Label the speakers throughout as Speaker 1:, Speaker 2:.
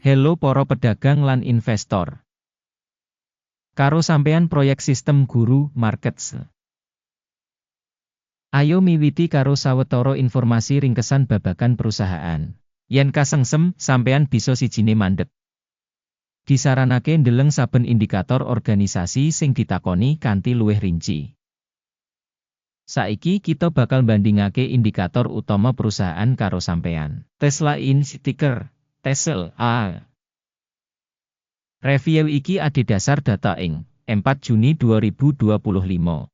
Speaker 1: Hello para pedagang lan investor. Karo sampean proyek sistem guru markets. Ayo miwiti karo sawetara informasi ringkesan babagan perusahaan. Yen kasengsem, sampean bisa sijine mandeg. Disaranake ndeleng saben indikator organisasi sing ditakoni kanthi luwih rinci. Saiki kita bakal bandingake indikator utama perusahaan karo sampean. Tesla Inc. ticker TESL-A. Review iki adhedhasar data ing 4 Juni 2025.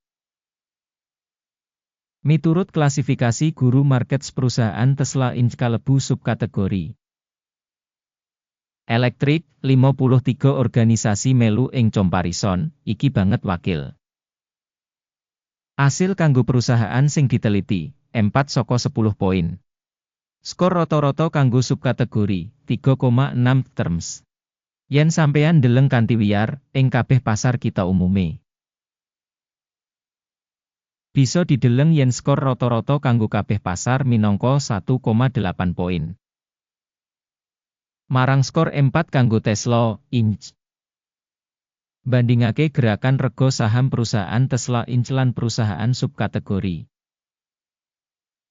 Speaker 1: Miturut klasifikasi guru markets perusahaan Tesla Inc. kalebu subkategori elektrik, 53 organisasi melu ing comparison, iki banget wakil. Asil kanggo perusahaan sing diteliti, 4 saka 10 poin. Skor rata-rata kanggo subkategori, 3,6 terms. Yen sampeyan ndeleng kanthi wiyar, ing kabeh pasar kita umume. Bisa dideleng yen skor rata-rata kanggo kabeh pasar minangka 1,8 poin. Marang skor 4 kanggo Tesla Inc. Bandingake gerakan rega saham perusahaan Tesla Inc. lan perusahaan subkategori.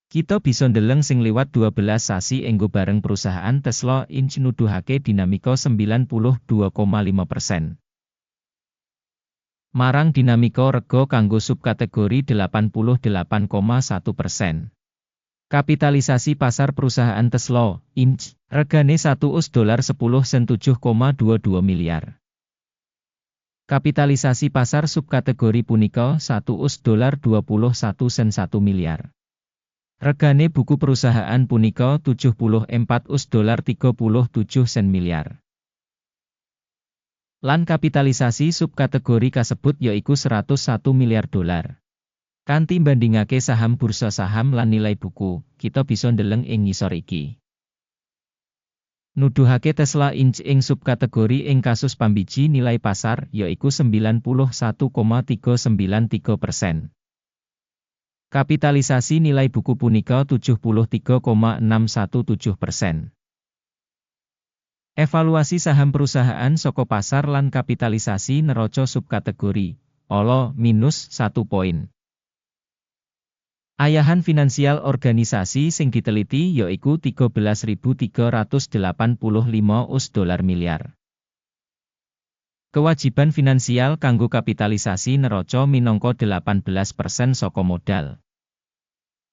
Speaker 1: Kita bisa ndeleng sing liwat 12 sasi enggo bareng perusahaan Tesla Inc. nuduhake dinamika 92,5%. Marang dinamika rega kanggo subkategori 88,1%. Kapitalisasi pasar perusahaan Tesla Inc. regane 1 US dolar 10 sen 7,22 miliar. Kapitalisasi pasar subkategori punika 1 US dolar 21 sen 1 miliar. Regane buku perusahaan punika 74 US dolar 37 sen miliar. Lan kapitalisasi subkategori kasebut yaiku 101 miliar dolar. Kanthi bandingake saham bursa saham lan nilai buku, kita bisa ndeleng ing ngisor iki. Nuduhake Tesla Inc. ing subkategori ing kasus pambiji nilai pasar yaiku 91,393%. Kapitalisasi nilai buku punika 73,617%. Evaluasi saham perusahaan saka pasar lan kapitalisasi neraca subkategori, ala -1 poin. Ayahan finansial organisasi sing diteliti yaiku 13.385 US dolar miliar. Kewajiban finansial kanggo kapitalisasi neraca minangka 18% saka modal.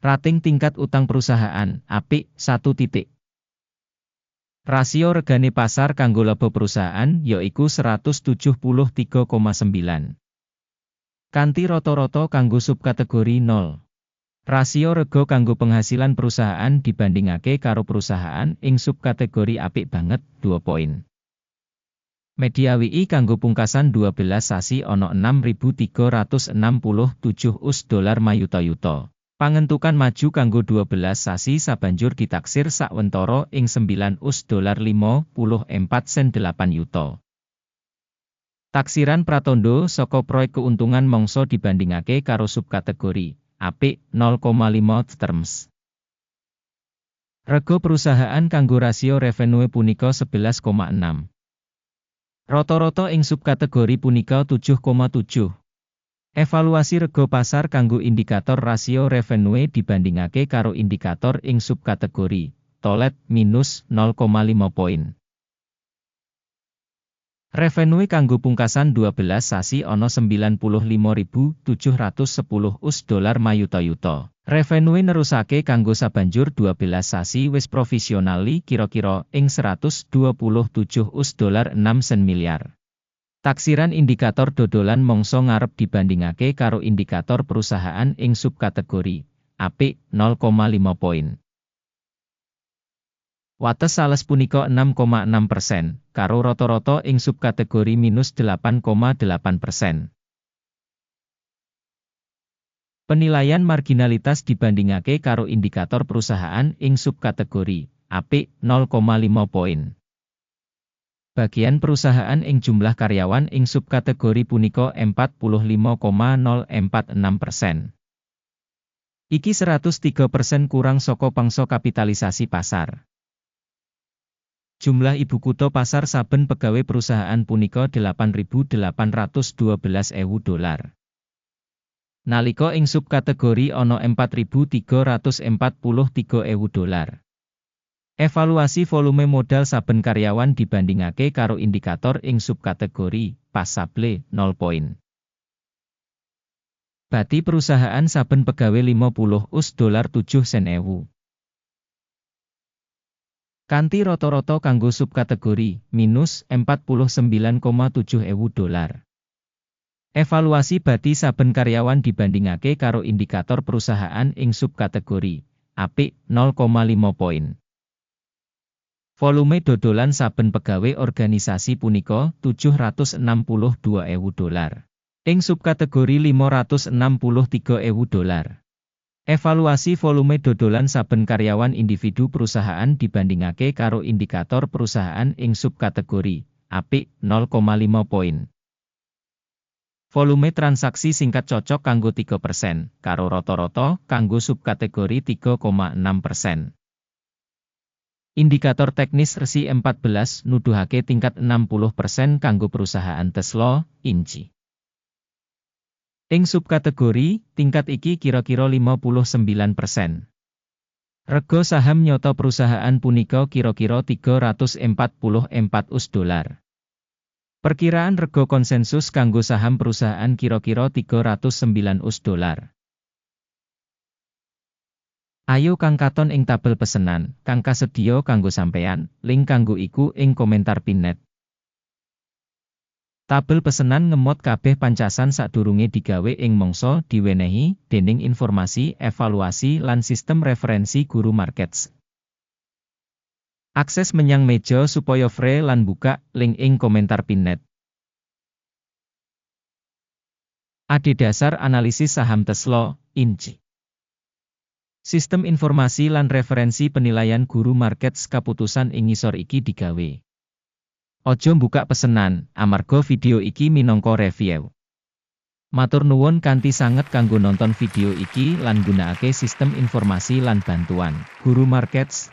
Speaker 1: Rating tingkat utang perusahaan, apik, 1 titik. Rasio regane pasar kanggo laba perusahaan yaiku 173,9. Kanthi rata-rata kanggo subkategori 0. Rasio rega kanggo penghasilan perusahaan dibandingake karo perusahaan ing subkategori apik banget, 2 poin. Media WI kanggo pungkasan 12 sasi ana 6.367 US dolar mayuta-yuta. Pangentukan maju kanggo 12 sasi sabanjur ditaksir sakwentara ing 9 US dolar 54 sen 8 yuta. Taksiran pratandha saka proyek keuntungan mangsa dibandingake karo subkategori apik 0,5 terms. Rega perusahaan kanggo rasio revenue punika 11,6. Rata-rata ing subkategori punika 7,7. Evaluasi rega pasar kanggo indikator rasio revenue dibandingake karo indikator ing subkategori tolet -0,5 poin. Revenue kanggo pungkasan 12 sasi ana 95.710 US dolar mayuta-yuta. Revenue nerusake kanggo sabanjur 12 sasi wis provisionali kira-kira ing 127 US dolar 6 sen miliar. Taksiran indikator dodolan mangsa ngarep dibandingake karo indikator perusahaan ing subkategori apik 0,5 poin. Wates sales punika 6,6%, karo rata-rata ing subkategori -8,8%. Penilaian marginalitas dibandingake karo indikator perusahaan ing subkategori apik 0,5 poin. Bagian perusahaan ing jumlah karyawan ing subkategori punika 45,046%. Iki 103% kurang saka pangsa kapitalisasi pasar. Jumlah ibu kutha pasar saben pegawai perusahaan punika $8.812.000. Nalika ing subkategori ana $4.343.000. Evaluasi volume modal saben karyawan dibandingake karo indikator ing subkategori Passable 0 poin. Bati perusahaan saben pegawai $50.07. Kanthi rata-rata kanggo subkategori minus $49.700. Evaluasi bati saben karyawan dibandingake karo indikator perusahaan ing subkategori apik 0,5 poin. Volume dodolan saben pegawai organisasi punika $762.000. Ing subkategori $563.000. Evaluasi volume dodolan saben karyawan individu perusahaan dibandingake karo indikator perusahaan ing subkategori apik 0,5 poin. Volume transaksi singkat cocok kanggo 3%, karo rata-rata kanggo subkategori 3,6%. Indikator teknis resi 14 nuduhake tingkat 60% kanggo perusahaan Tesla, Inc. Ing subkategori, tingkat iki kira-kira 59%. Rega saham nyoto perusahaan punika kira-kira $344. Perkiraan rega konsensus kanggo saham perusahaan kira-kira $309. Ayo kang katon ing tabel pesenan, kang kasedhiya kanggo sampeyan, link kanggo iku ing komentar pinned. Tabel pesenan ngemot kabeh pancasan sadurunge digawe ing mangsa diwenehi dening informasi, evaluasi lan sistem referensi Guru Markets. Akses menyang meja supaya free lan buka link ing komentar pinned. Adhedhasar analisis saham Tesla, Inc. Sistem informasi lan referensi penilaian Guru Markets kaputusan ing ngisor iki digawe. Ojo mbukak pesenan, amarga video iki minangka review. Matur nuwun kanthi sanget kanggo nonton video iki lan gunakake sistem informasi lan bantuan Guru Markets.